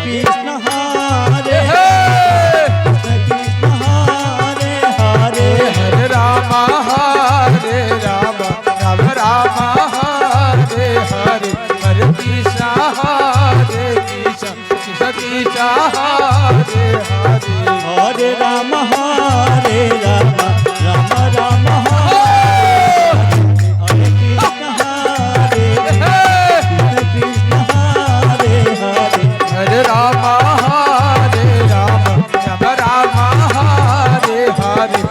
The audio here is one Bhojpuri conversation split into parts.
कृष्ण हरे कृष्ण हरे हरे हरे राम राम राम हरे हरे हरे कृष्ण कृष्ण कृष्ण हरे हरे हरे राम राम राम हरे हरे कृष्ण हरे कृष्ण हरे हरे हरे राम राम राम हरे हरे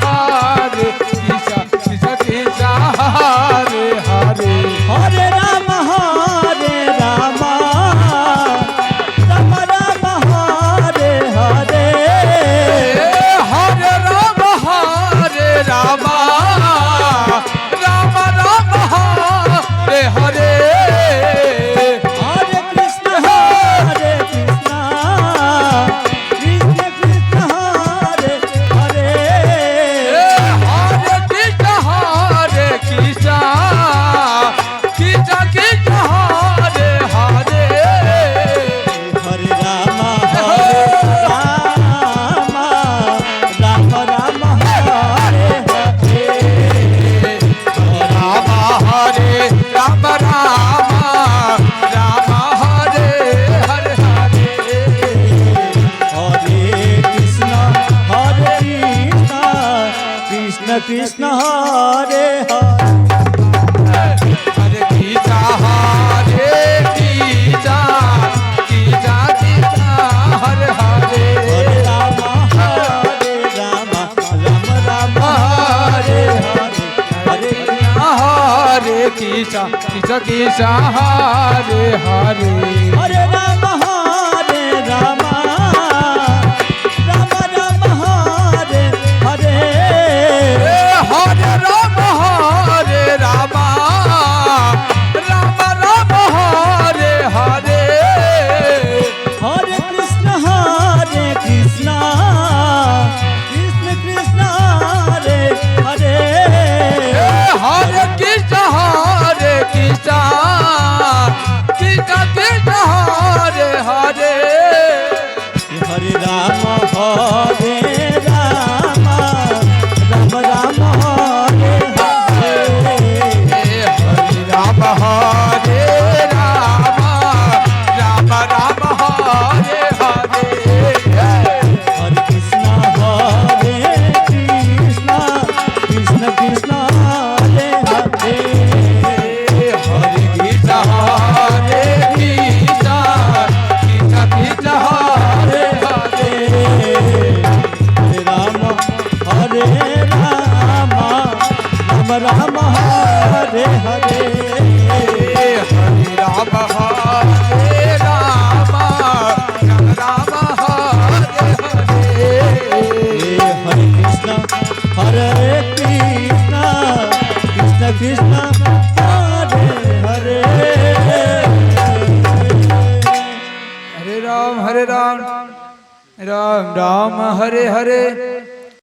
हरे कृष्ण कृष्ण कृष्ण हरे हरे हरे राम राम राम हरे हरे हरे राम राम राम राम हरे हरे हरे कृष्ण कृष्ण कृष्ण हरे हरे हरे कृष्ण कृष्ण कृष्ण हरे हरे हरे राम राम राम हरे हरे राम हरे राम राम हरे हरे हरे हरे कृष्ण कृष्ण कृष्ण हरे हरे हरे गीता हरे गीता गीता गीता हरे हरे हरे राम राम राम हरे हरे हरे हरे गीता गीता गीता हरे हरे हरे राम राम राम हरे हरे हरे राम राम राम हरे हरे हरे कृष्ण कृष्ण कृष्ण हरे हरे हरे कृष्ण कृष्ण कृष्ण कृष्ण हरे हरे हरे राम राम राम हरे हरे हरे राम राम राम हरे हरे हरे कृष्ण कृष्ण कृष्ण हरे हरे हरे गीता हरे गीता गीता गीता हरे हरे हरे राम राम राम हरे हरे हरे राम राम राम हरे हरे हरे कृष्ण कृष्ण कृष्ण हरे हरे हरे राम राम राम हरे हरे